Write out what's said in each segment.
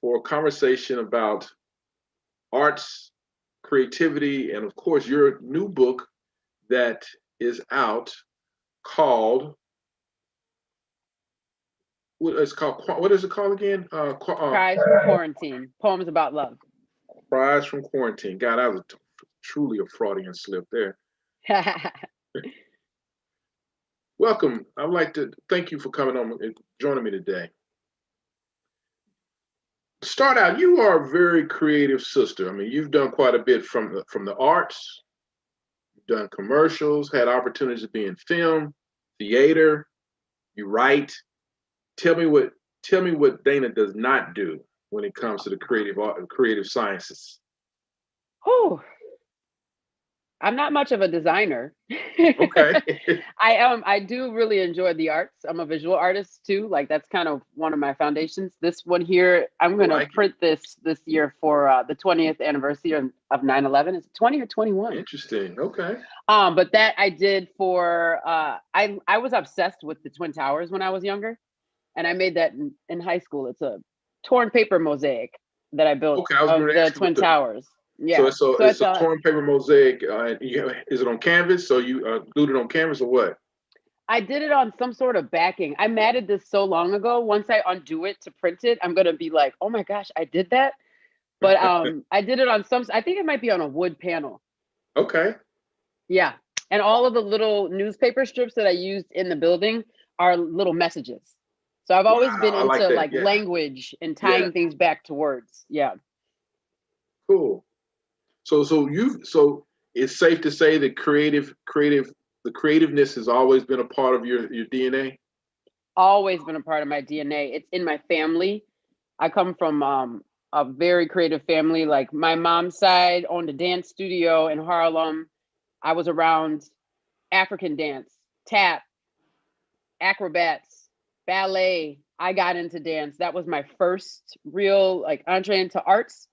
for a conversation about arts, creativity, and of course, your new book that is out called what is it called again? Cries from Quarantine, poems about love. Cries from Quarantine. God, that was truly a Freudian slip there. Welcome. I'd like to thank you for coming on and joining me today. Start out, you are a very creative sister. I mean, you've done quite a bit from the arts, you've done commercials, had opportunities to be in film, theater, you write. Tell me what Dana does not do when it comes to the creative sciences. Whew. I'm not much of a designer. Okay. I do really enjoy the arts. I'm a visual artist too. Like that's kind of one of my foundations. This one here, I'm I gonna like it. print this year for the 20th anniversary of 9/11. Is it 20 or 21? Interesting. Okay. But that I did for I was obsessed with the Twin Towers when I was younger, and I made that in high school. It's a torn paper mosaic that I built Okay. I was going of to the ask you Twin what the Towers. so Yeah. it's a So it's it's a a torn paper mosaic. Is it on canvas? So you glued it on canvas or what? I did it on some sort of backing. I matted this so long ago. Once I undo it to print it, I'm gonna be like, oh my gosh, I did that. But I did it on some. I think it might be on a wood panel. Okay. Yeah, and all of the little newspaper strips that I used in the building are little messages. So I've always been Wow. I like into that. like Yeah. language and Yeah. tying things back to words. Yeah. Cool. So it's safe to say that the creativeness has always been a part of your DNA. Always been a part of my DNA. It's in my family. I come from a very creative family. Like my mom's side owned a dance studio in Harlem. I was around African dance, tap, acrobats, ballet. I got into dance. That was my first real like entree into arts.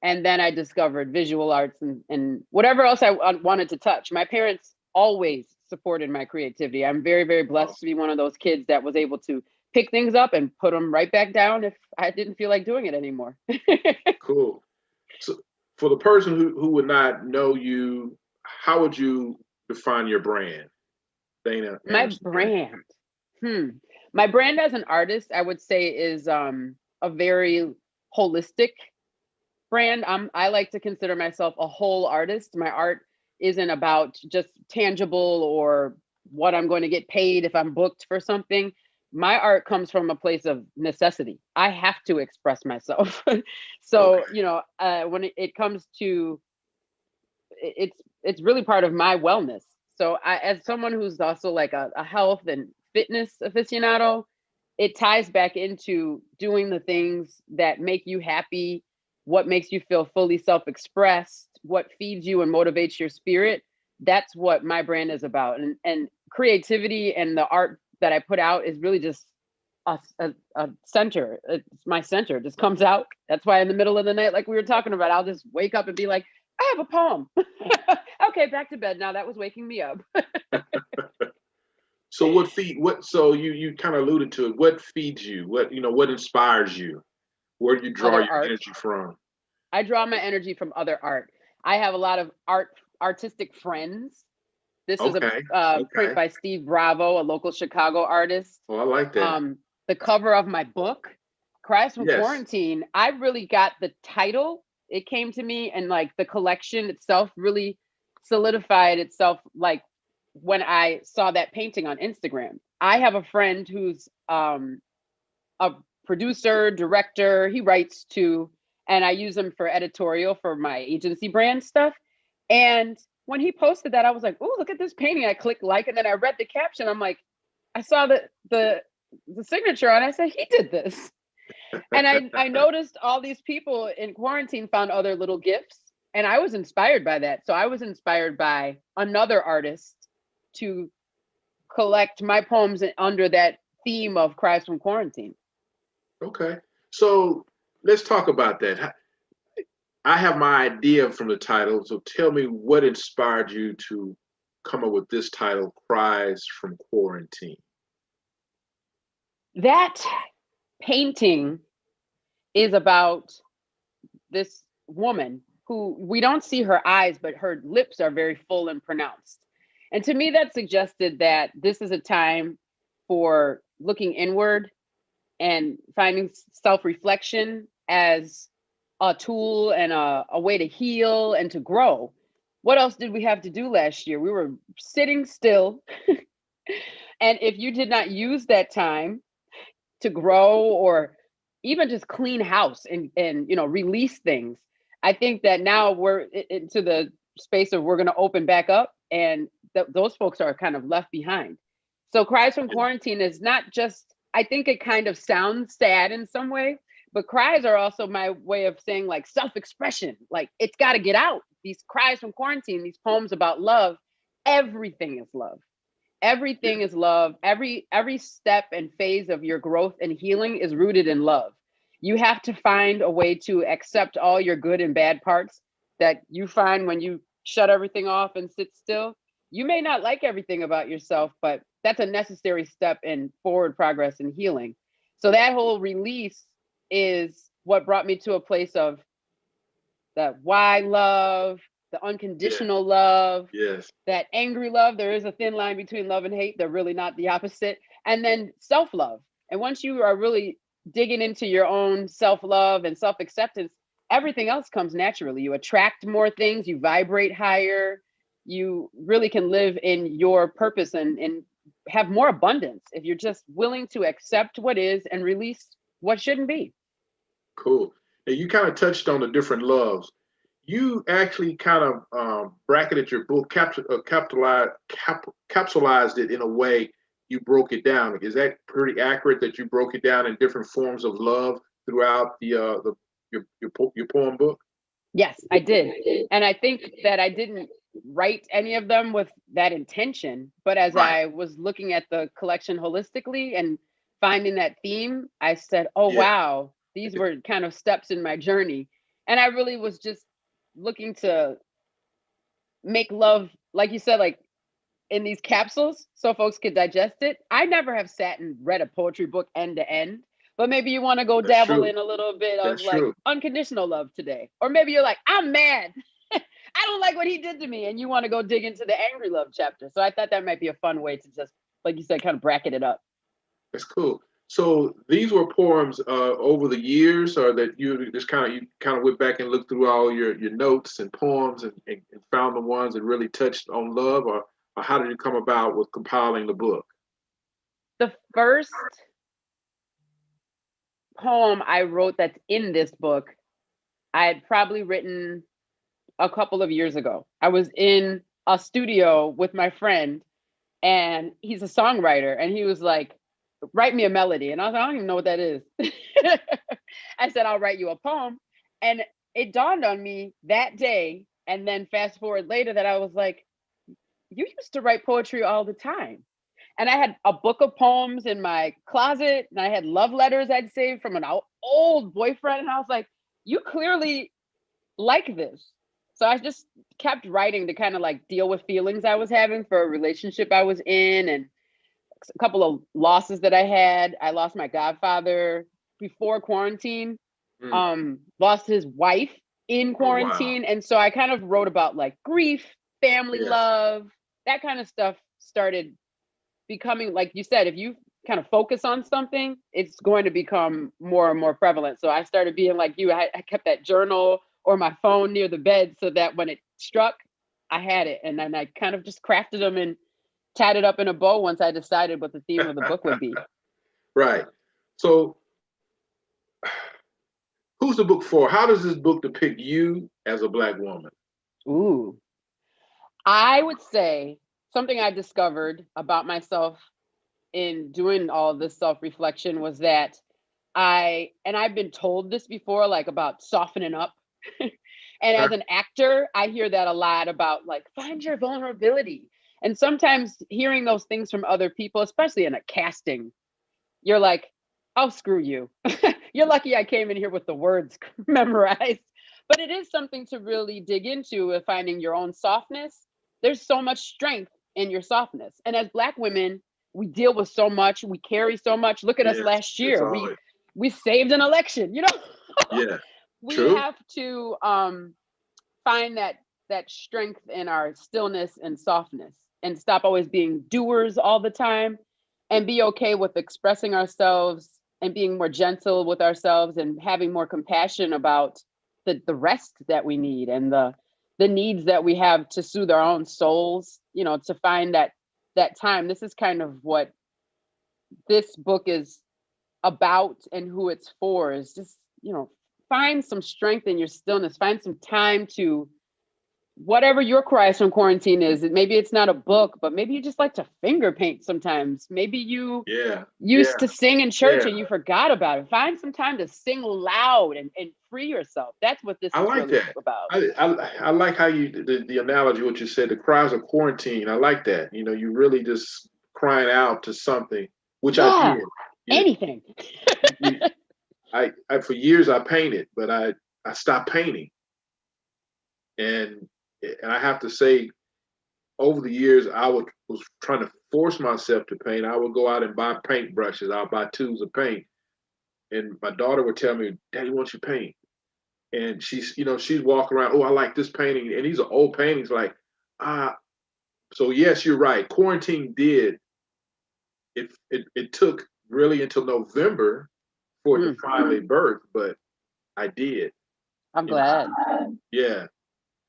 And then I discovered visual arts and whatever else I wanted to touch. My parents always supported my creativity. I'm very, very blessed to be one of those kids that was able to pick things up and put them right back down if I didn't feel like doing it anymore. Cool. So for the person who would not know you, how would you define your brand, Dana My Anderson Green? brand. Hmm. My brand as an artist, I would say, is a very holistic brand. I like to consider myself a whole artist. My art isn't about just tangible or what I'm going to get paid if I'm booked for something. My art comes from a place of necessity. I have to express myself. So, Okay. when it comes to it's really part of my wellness. So, as someone who's also like a health and fitness aficionado, it ties back into doing the things that make you happy, what makes you feel fully self-expressed, what feeds you and motivates your spirit. That's what my brand is about. And creativity and the art that I put out is really just a center. It's my center. It just comes out. That's why in the middle of the night, like we were talking about, I'll just wake up and be like, I have a poem. Okay, back to bed now. That was waking me up. So so you kind of alluded to it. What feeds you? What inspires you? Where do you draw Other your art. energy from? I draw my energy from other art. I have a lot of artistic friends. This is a Okay. print Okay. by Steve Bravo, a local Chicago artist. Oh, I like that. Um, the cover of my book, Cries From Yes. Quarantine, I really got the title. It came to me, and like the collection itself really solidified itself. Like when I saw that painting on Instagram, I have a friend who's a producer, director. He writes too, and I use him for editorial for my agency brand stuff. And when he posted that, I was like, "Oh, look at this painting!" I clicked like, and then I read the caption. I'm like, I saw the signature on it. I said, "He did this." And I noticed all these people in quarantine found other little gifts, and I was inspired by that. So I was inspired by another artist to collect my poems under that theme of Cries from Quarantine. Okay. So let's talk about that. I have my idea from the title. So tell me what inspired you to come up with this title, Cries from Quarantine. That painting is about this woman who we don't see her eyes, but her lips are very full and pronounced. And to me, that suggested that this is a time for looking inward and finding self-reflection as a tool and a way to heal and to grow. What else did we have to do last year? We were sitting still. And if you did not use that time to grow or even just clean house and release things, I think that now we're into the space of we're going to open back up, and those folks are kind of left behind. So Cries from Quarantine is not just, I think it kind of sounds sad in some way, but cries are also my way of saying like self-expression. Like it's got to get out. These cries from quarantine, these poems about love, everything is love. Everything is love. Every step and phase of your growth and healing is rooted in love. You have to find a way to accept all your good and bad parts that you find when you shut everything off and sit still. You may not like everything about yourself, but that's a necessary step in forward progress and healing. So that whole release is what brought me to a place of the why love, the unconditional love, Yes. that angry love. There is a thin line between love and hate. They're really not the opposite. And then self-love. And once you are really digging into your own self-love and self-acceptance, everything else comes naturally. You attract more things, you vibrate higher, you really can live in your purpose and have more abundance if you're just willing to accept what is and release what shouldn't be. Cool. Now you kind of touched on the different loves. You actually kind of bracketed your book, capsulized it in a way you broke it down. Is that pretty accurate that you broke it down in different forms of love throughout your poem book? Yes, I did. And I think that I didn't write any of them with that intention, but as I was looking at the collection holistically and finding that theme, I said, oh, wow, these were kind of steps in my journey. And I really was just looking to make love, like you said, like in these capsules so folks could digest it. I never have sat and read a poetry book end to end, but maybe you want to go dabble in a little bit of unconditional love today. Or maybe you're like, I'm mad. I don't like what he did to me. And you want to go dig into the angry love chapter. So I thought that might be a fun way to just, like you said, kind of bracket it up. That's cool. So these were poems over the years, or that you just kind of went back and looked through all your notes and poems and found the ones that really touched on love, or how did you come about with compiling the book? The first poem I wrote that's in this book, I had probably written a couple of years ago. I was in a studio with my friend, and he's a songwriter, and he was like, write me a melody. And I was like, I don't even know what that is. I said, I'll write you a poem. And it dawned on me that day, and then fast forward later, that I was like, you used to write poetry all the time. And I had a book of poems in my closet, and I had love letters I'd saved from an old boyfriend. And I was like, you clearly like this. So I just kept writing to kind of like deal with feelings I was having for a relationship I was in, and a couple of losses that I had. I lost my godfather before quarantine, lost his wife in quarantine. Oh, wow. And so I kind of wrote about like grief, family love, that kind of stuff started becoming, like you said, if you kind of focus on something, it's going to become more and more prevalent. So I started being like you. I kept that journal or my phone near the bed so that when it struck, I had it. And then I kind of just crafted them and tied it up in a bow once I decided what the theme of the book would be. Right. So who's the book for? How does this book depict you as a Black woman? Ooh. I would say something I discovered about myself in doing all of this self-reflection was that I've been told this before, like about softening up. And as an actor, I hear that a lot about like, find your vulnerability. And sometimes hearing those things from other people, especially in a casting, you're like, oh, screw you. You're lucky I came in here with the words memorized. But it is something to really dig into with finding your own softness. There's so much strength in your softness. And as Black women, we deal with so much. We carry so much. Look at us last year. We saved an election, you know? Yeah. We True. have to find that strength in our stillness and softness, and stop always being doers all the time, and be okay with expressing ourselves and being more gentle with ourselves and having more compassion about the rest that we need, and the needs that we have to soothe our own souls, to find that time. This is kind of what this book is about, and who it's for, is just, find some strength in your stillness, find some time to whatever your Cries from Quarantine is. Maybe it's not a book, but maybe you just like to finger paint sometimes. Maybe you Yeah. used to sing in church Yeah. and you forgot about it. Find some time to sing loud and free yourself. That's what this I is like really that. about. I like how you the analogy, what you said, the cries of quarantine. I like that. You really just crying out to something, which I Yeah, did. anything. You, I for years I painted, but I stopped painting, and I have to say, over the years was trying to force myself to paint. I would go out and buy paint brushes. I'll buy tubes of paint, and my daughter would tell me, "Daddy, why don't you paint?" And she'd walk around, oh, I like this painting, and these are old paintings, like, ah. So yes, you're right. Quarantine did it took really until November for it to finally birth, but I did. I'm You know, glad. yeah.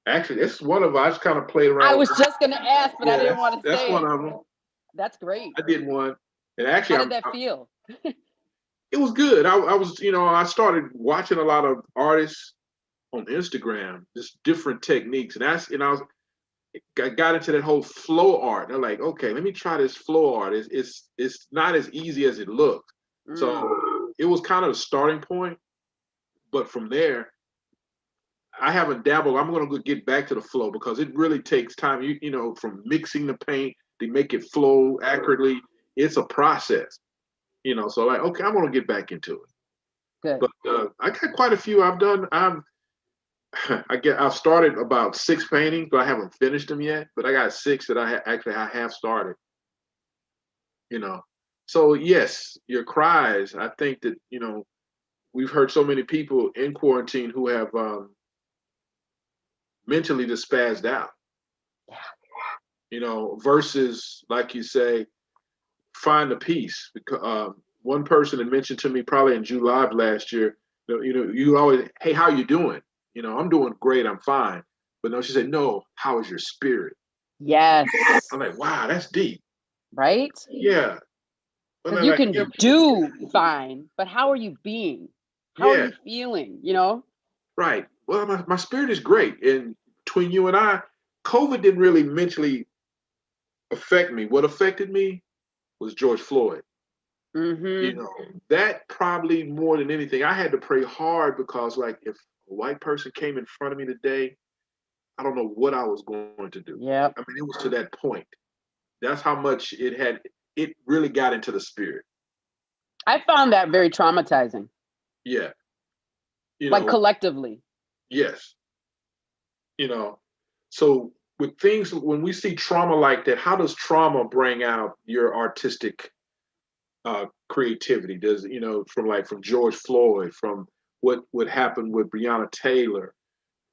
Actually, it's one of I just kind of played around. I was just gonna ask, but I didn't want to that's say one it. of them. That's great. I did one, and actually, How did that feel? it was good. I was, I started watching a lot of artists on Instagram, just different techniques, and I got into that whole flow art. They're like, okay, let me try this flow art. It's not as easy as it looks. So it was kind of a starting point, but from there, I haven't dabbled. I'm gonna get back to the flow because it really takes time. From mixing the paint to make it flow accurately, it's a process. So like, okay, I'm gonna get back into it. Good. But I got quite a few I've done. I've started about 6 paintings, but I haven't finished them yet. But I got 6 that I have started. So yes, your cries. I think that we've heard so many people in quarantine who have mentally just spazzed out. Versus like you say, find the peace. Because one person had mentioned to me probably in July of last year, you always, hey, how you doing? I'm doing great, I'm fine. But no, she said, no, how is your spirit? Yes. I'm like, wow, that's deep. Right? Yeah. Because you can do fine, but how are you being? How are you feeling? Right. Well, my spirit is great. And between you and I, COVID didn't really mentally affect me. What affected me was George Floyd. That probably more than anything, I had to pray hard because, like, if a white person came in front of me today, I don't know what I was going to do. Yeah. I mean, it was to that point. That's how much it really got into the spirit. I found that very traumatizing. Yeah. Like collectively. Yes. So with things, when we see trauma like that, how does trauma bring out your artistic creativity? Does from George Floyd, from what happened with Breonna Taylor?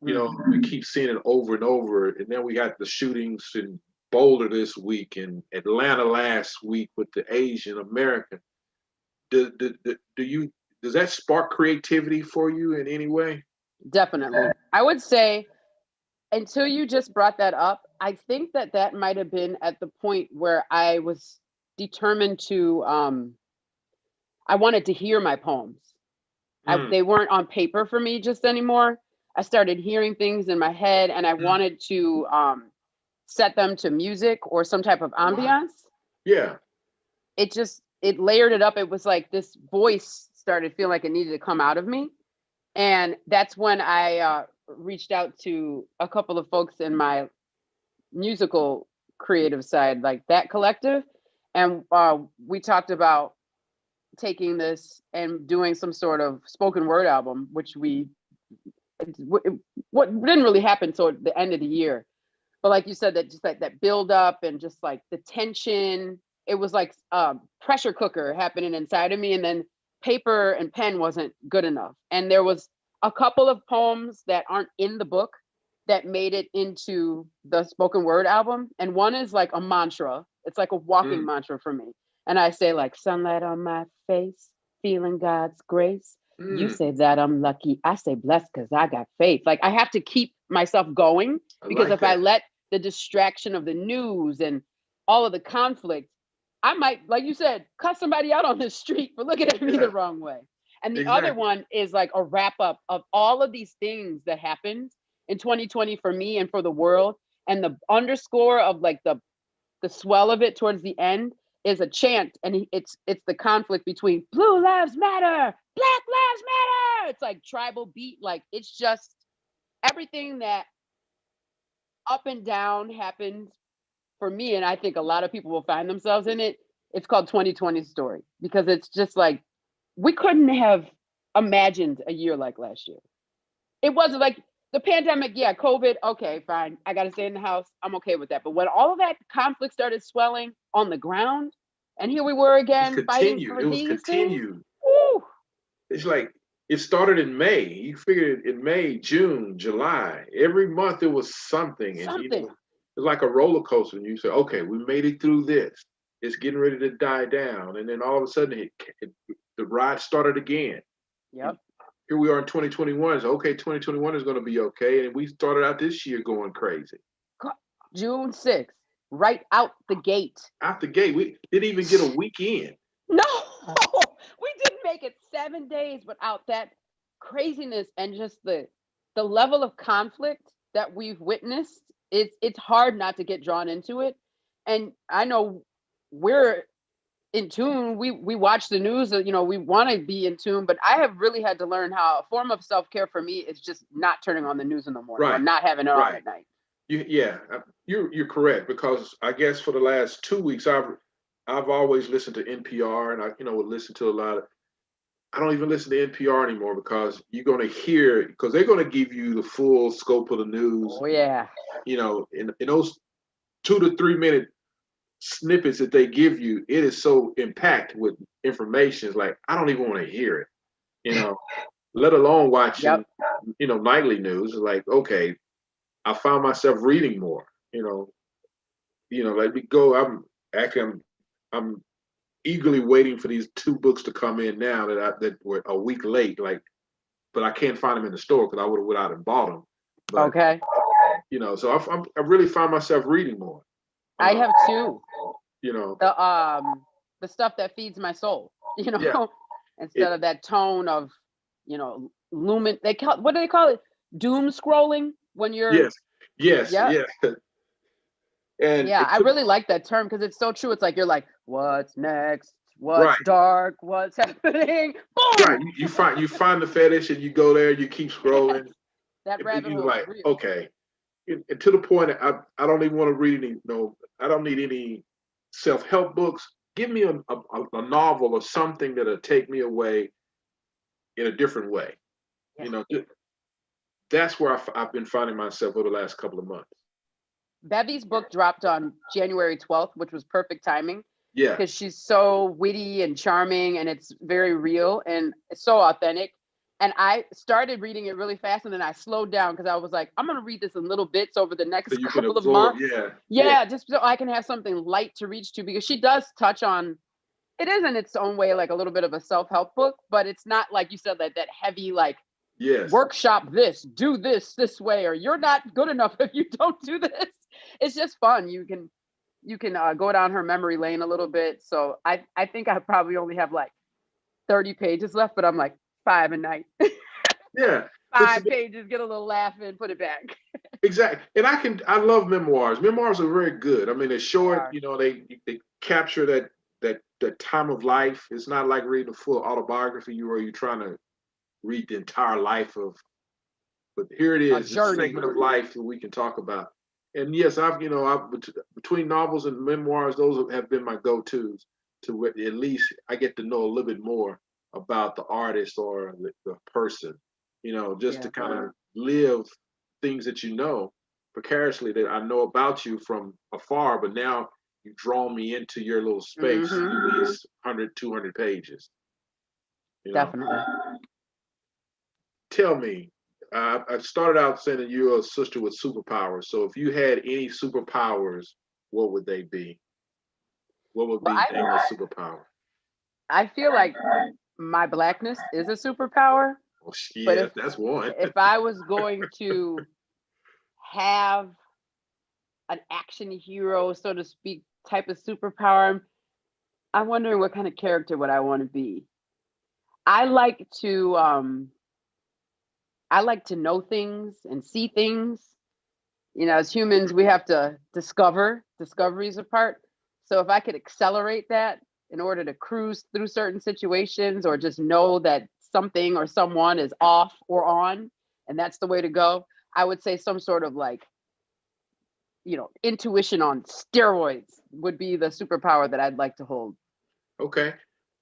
We keep seeing it over and over, and then we got the shootings in Boulder this week and Atlanta last week with the Asian American. Does that spark creativity for you in any way? Definitely. I would say, until you just brought that up, I think that might have been at the point where I was determined to I wanted to hear my poems. They weren't on paper for me just anymore. I started hearing things in my head, and I wanted to set them to music or some type of ambiance. Yeah. It layered it up. It was like this voice started feeling like it needed to come out of me. And that's when I reached out to a couple of folks in my musical creative side, like that collective. And we talked about taking this and doing some sort of spoken word album, which what didn't really happen until the end of the year. But like you said, that just like that build up and just like the tension, it was like a pressure cooker happening inside of me. And then paper and pen wasn't good enough. And there was a couple of poems that aren't in the book that made it into the spoken word album. And one is like a mantra. It's like a walking mantra for me. And I say like sunlight on my face, feeling God's grace. You say that I'm lucky. I say blessed because I got faith. Like I have to keep myself going because if I let the distraction of the news and all of the conflict, I might, like you said, cuss somebody out on the street for looking at me the wrong way. And the other one is like a wrap up of all of these things that happened in 2020 for me and for the world. And the underscore of like the swell of it towards the end is a chant, and it's the conflict between Blue Lives Matter, Black Lives Matter. It's like tribal beat, like it's just everything that up and down happened for me, and I think a lot of people will find themselves in it. It's called 2020 Story because it's just like we couldn't have imagined a year like last year. It wasn't like the pandemic, yeah, COVID, okay, fine. I got to stay in the house. I'm okay with that. But when all of that conflict started swelling on the ground, and here we were again fighting for these things. Woo! It's like it started in May. You figured in May, June, July, every month it was something. And, you know, it's like a roller coaster. And you say, okay, we made it through this. It's getting ready to die down. And then all of a sudden, the ride started again. Yep. Here we are in 2021. So, okay, 2021 is going to be okay. And we started out this year going crazy. June 6th, right out the gate. Out the gate. We didn't even get a weekend. No, we didn't make it 7 days without that craziness and just the level of conflict that we've witnessed. It's hard not to get drawn into it. And I know we're in tune. We watch the news, you know, we want to be in tune, but I have really had to learn how a form of self-care for me is just not turning on the news in the morning or not having it on at night. You're correct, because I guess for the last 2 weeks I've always listened to NPR, and I would listen to a lot of. I don't even listen to NPR anymore because you're going to hear, because they're going to give you the full scope of the news. Oh yeah. You know, in those 2 to 3 minute snippets that they give you, it is so impacted with information. It's like I don't even want to hear it. You know, let alone watching. Nightly news. It's like, okay, I found myself reading more. Let me go. I'm eagerly waiting for these 2 books to come in now that were a week late. But I can't find them in the store because I would have went out and bought them. But, okay. So I really find myself reading more. I have too. The stuff that feeds my soul. Instead of that tone of, lumen. What do they call it? Doom scrolling when you're. Yes. And I really like that term because it's so true. It's like you're like, what's next? What's dark? What's happening? Boom! Right. You find the fetish and you go there. You keep scrolling. That rabbit hole. Like, okay. And to the point, I don't even want to read any. I don't need any self-help books. Give me a novel or something that'll take me away in a different way. Yeah. That's where I've been finding myself over the last couple of months. Bevy's book dropped on January 12th, which was perfect timing. Yeah. Because she's so witty and charming, and it's very real and it's so authentic. And I started reading it really fast, and then I slowed down because I was like, I'm going to read this in little bits over the next couple of months. Yeah, just so I can have something light to reach to, because she does touch on, it is in its own way like a little bit of a self-help book, but it's not like you said, that heavy, like, workshop this, do this way, or you're not good enough if you don't do this. It's just fun. You can go down her memory lane a little bit. So I think I probably only have like 30 pages left, but I'm like 5 a night. Yeah. 5 pages, get a little laugh in, put it back. Exactly. And I love memoirs. Memoirs are very good. I mean, they're short, they capture that time of life. It's not like reading a full autobiography where you're trying to read the entire life of, but here it is, a segment of life that we can talk about. And yes, I've between novels and memoirs, those have been my go-tos to at least I get to know a little bit more about the artist or the person, just to kind of live things that precariously that I know about you from afar, but now you've drawn me into your little space, these 100, 200 pages. You know, Definitely. tell me, I started out saying that you're a sister with superpowers. So if you had any superpowers, what would they be? What would Well, be Dana's superpower? I feel like my blackness is a superpower, Oh, but yeah, that's one. if I was going to have an action hero, so to speak, type of superpower, I'm wondering what kind of character would I want to be. I like to know things and see things. You know, as humans, we have to discover. Discovery is a part. So if I could accelerate that in order to cruise through certain situations, or just know that something or someone is off or on, and that's the way to go, I would say some sort of like, intuition on steroids would be the superpower that I'd like to hold. Okay.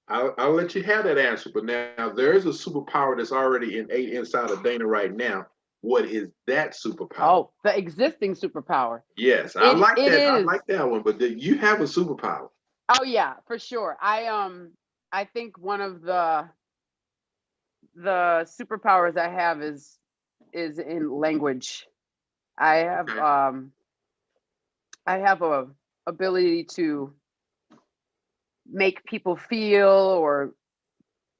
I'll let you have that answer, but now there is a superpower that's already innate inside of Dana right now. What is that superpower? Oh, the existing superpower. Yes, I It like it that. I is. like that one. But you have a superpower. Oh yeah, for sure. I think one of the superpowers I have is in language. I have Okay. a ability to make people feel or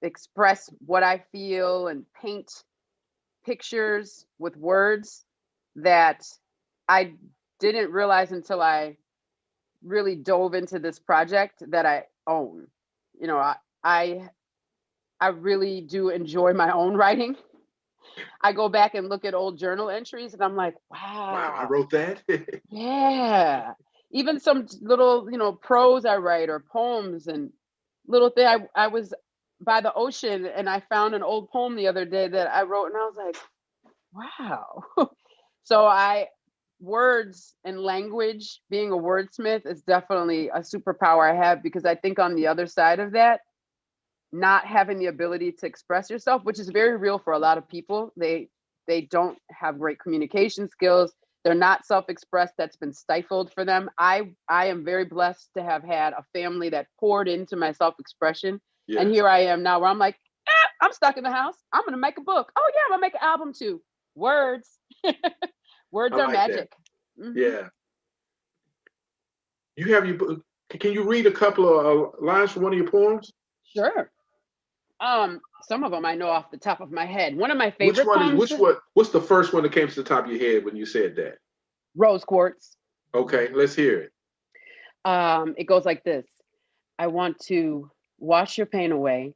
express what I feel and paint pictures with words that I didn't realize until I really dove into this project that I own. You know, I I really do enjoy my own writing. I go back and look at old journal entries and I'm like, Wow, I wow, wrote that. yeah. Even some little, prose I write or poems and little thing. I was by the ocean and I found an old poem the other day that I wrote and I was like, wow. So words and language, being a wordsmith is definitely a superpower I have, because I think on the other side of that, not having the ability to express yourself, which is very real for a lot of people. They don't have great communication skills. They're not self-expressed. That's been stifled for them. I am very blessed to have had a family that poured into my self-expression. And Yes, here I am now where I'm like, I'm stuck in the house. I'm gonna make a book. Oh yeah, I'm gonna make an album too. Words. I Words are like that. magic. Hmm. Yeah, you have your. Can you read a couple of lines from one of your poems? Sure. Some of them I know off the top of my head. One of my Which favorite one is poems, which? What's the first one that came to the top of your head when you said that? Rose Quartz. Okay, let's hear it. It goes like this. I want to wash your pain away,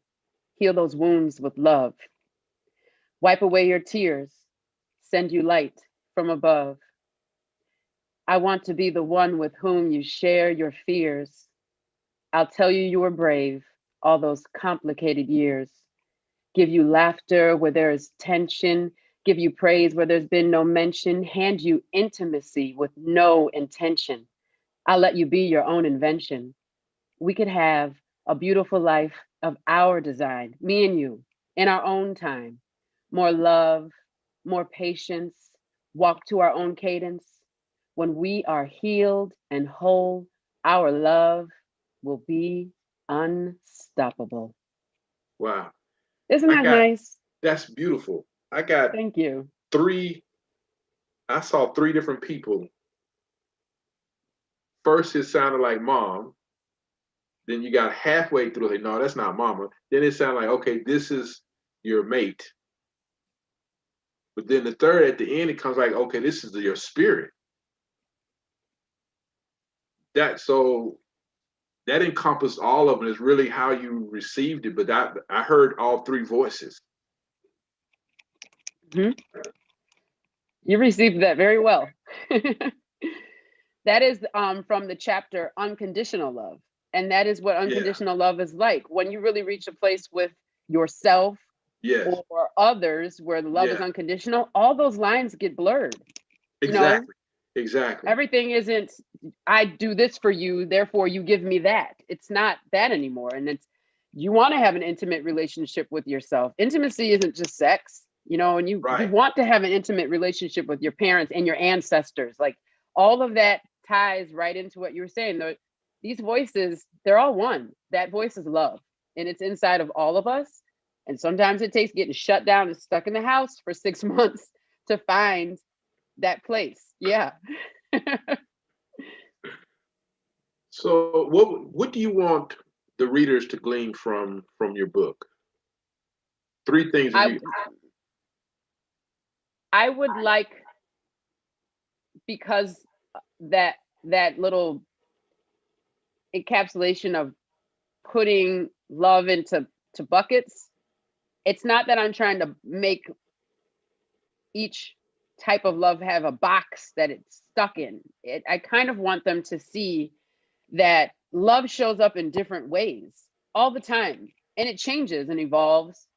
heal those wounds with love, wipe away your tears, send you light from above. I want to be the one with whom you share your fears. I'll tell you you were brave all those complicated years. Give you laughter where there is tension, give you praise where there's been no mention, hand you intimacy with no intention. I'll let you be your own invention. We could have a beautiful life of our design, me and you, in our own time. More love, more patience, walk to our own cadence. When we are healed and whole, our love will be unstoppable. Wow, Isn't I that got nice? that's beautiful. I got Thank you. three. I saw three different people. First, it sounded like mom. Then you got halfway through, like, no, that's not mama. Then it sounded like, okay, this is your mate. But then the third, at the end, it comes like, okay, this is your spirit. So that encompassed all of it. Is really how you received it. But I heard all three voices. Mhm. You received that very well. That is from the chapter Unconditional Love. And that is what Yeah. unconditional love is like. When you really reach a place with yourself Yes. or others where the love is Yeah. unconditional, all those lines get blurred. You know, Exactly. Exactly. everything isn't, I do this for you, therefore you give me that. It's not that anymore. And you want to have an intimate relationship with yourself. Intimacy isn't just sex, and you Right. want to have an intimate relationship with your parents and your ancestors. Like all of that ties right into what you were saying. These voices, they're all one. That voice is love, and it's inside of all of us. And sometimes it takes getting shut down and stuck in the house for 6 months to find that place. Yeah. So what do you want the readers to glean from your book? 3 things that I you I would like, because that little encapsulation of putting love into buckets, it's not that I'm trying to make each type of love have a box that it's stuck in. I kind of want them to see that love shows up in different ways all the time, and it changes and evolves,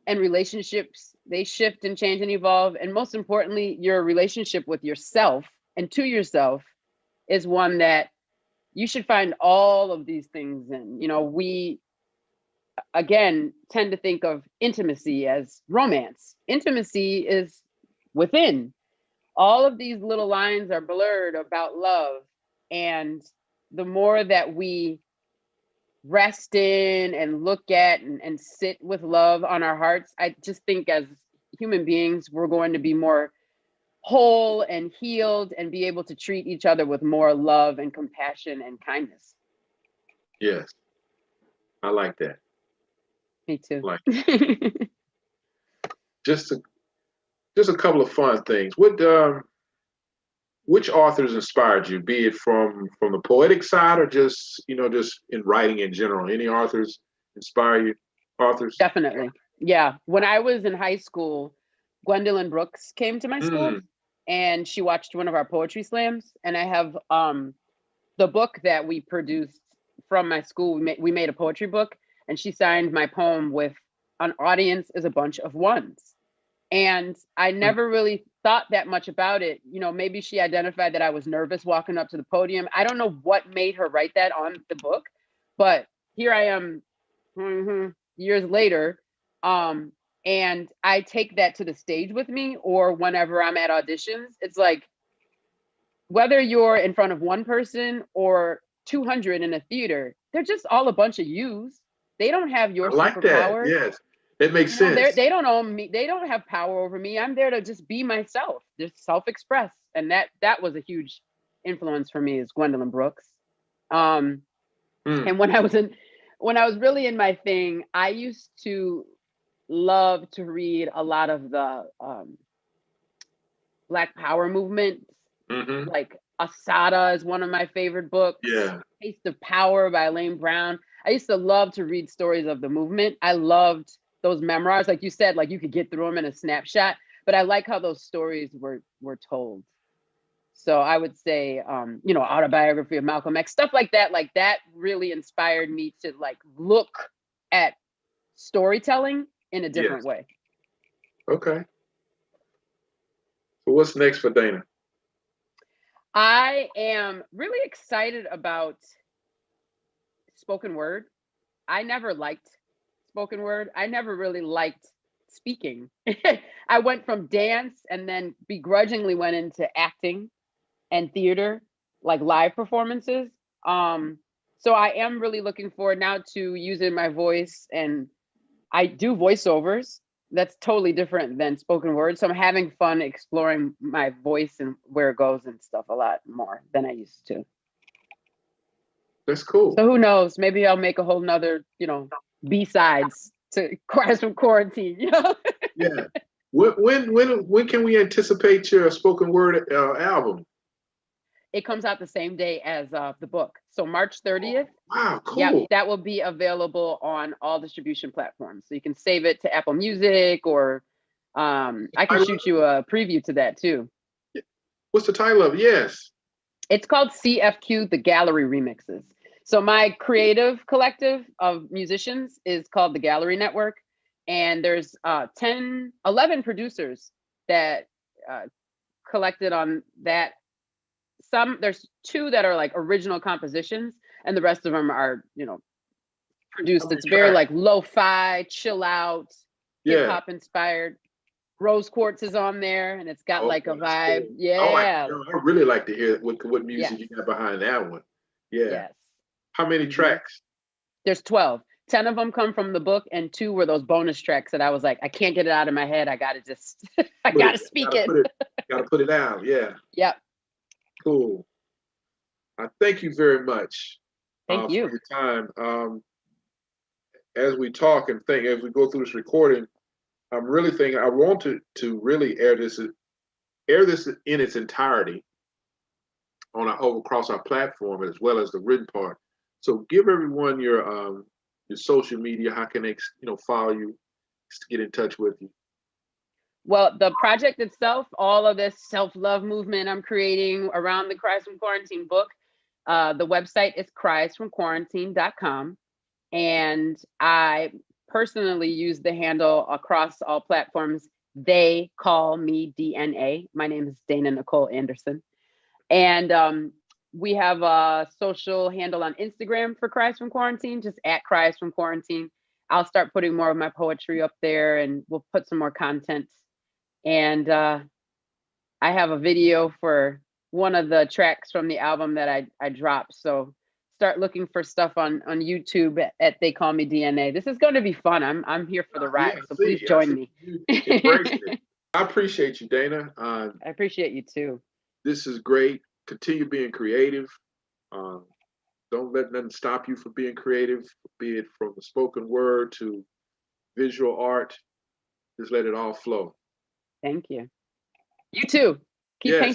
and relationships, they shift and change and evolve, and most importantly, your relationship with yourself and to yourself is one that you should find all of these things in. We again tend to think of intimacy as romance. Intimacy is within. All of these little lines are blurred about love, and the more that we rest in and look at and sit with love on our hearts, I just think as human beings, we're going to be more whole and healed and be able to treat each other with more love and compassion and kindness. Yes, I like that. Me too. Like just a couple of fun things. Which authors inspired you? Be it from the poetic side or just just in writing in general. Any authors inspire you? Authors? Definitely. Yeah. When I was in high school, Gwendolyn Brooks came to my school, Mm, and she watched one of our poetry slams. And I have the book that we produced from my school. We made a poetry book, and she signed my poem with "An audience is a bunch of ones." And I mm. never really thought that much about it. Maybe she identified that I was nervous walking up to the podium. I don't know what made her write that on the book, but here I am, years later. And I take that to the stage with me, or whenever I'm at auditions. It's like, whether you're in front of one person or 200 in a theater, they're just all a bunch of yous. They don't have your I like that. superpower. Yes, it makes sense. They don't own me. They don't have power over me. I'm there to just be myself, just self-express. And that was a huge influence for me, is Gwendolyn Brooks. Mm, And when I was really in my thing, I used to love to read a lot of the Black Power movement. hmm Like Asada is one of my favorite books. Yeah. Taste of Power by Elaine Brown. I used to love to read stories of the movement. I loved those memoirs, like you said, like you could get through them in a snapshot. But I like how those stories were told. So I would say, autobiography of Malcolm X, stuff like that. Like that really inspired me to look at storytelling in a different Yes. way. Okay. So what's next for Dana? I am really excited about spoken word. I never liked spoken word. I never really liked speaking. I went from dance and then begrudgingly went into acting and theater, like live performances. So I am really looking forward now to using my voice, and I do voiceovers. That's totally different than spoken word. So I'm having fun exploring my voice and where it goes and stuff a lot more than I used to. That's cool. So who knows? Maybe I'll make a whole nother, B-sides to Cries From Quarantine, Yeah. When can we anticipate your spoken word album? It comes out the same day as the book. So March 30th. Wow, Yeah, cool. that will be available on all distribution platforms. So you can save it to Apple Music, or I can shoot you a preview to that too. What's the title of it? Yes. It's called CFQ, The Gallery Remixes. So my creative collective of musicians is called The Gallery Network. And there's 11 producers that collected on that. There's 2 that are like original compositions, and the rest of them are, produced. It's very like lo-fi, chill out, hip hop inspired. Rose Quartz is on there, and it's got like a vibe. Cool. Yeah. I really like to hear what music you got behind that one. Yeah. Yes. How many tracks? There's 12. 10 of them come from the book, and 2 were those bonus tracks that I was like, I can't get it out of my head. I gotta just, I gotta speak it. Gotta put it out. Yeah. Yep. Cool. I thank you very much Thank you. for your time. As we talk and think, as we go through this recording, I'm really thinking I want to really air this in its entirety on across our platform as well as the written part. So give everyone your social media. How can they follow you, to get in touch with you? Well, the project itself, all of this self-love movement I'm creating around the Cries From Quarantine book, the website is criesfromquarantine.com. And I personally use the handle across all platforms. They call me DNA. My name is Dana Nicole Anderson. And we have a social handle on Instagram for Cries From Quarantine, just at Cries From Quarantine. I'll start putting more of my poetry up there, and we'll put some more content. And I have a video for one of the tracks from the album that I dropped. So start looking for stuff on YouTube at They Call Me DNA. This is going to be fun. I'm here for the ride. So please join me. I appreciate you, Dana. I appreciate you too. This is great. Continue being creative. Don't let nothing stop you from being creative, be it from the spoken word to visual art. Just let it all flow. Thank you. You too. Keep painting.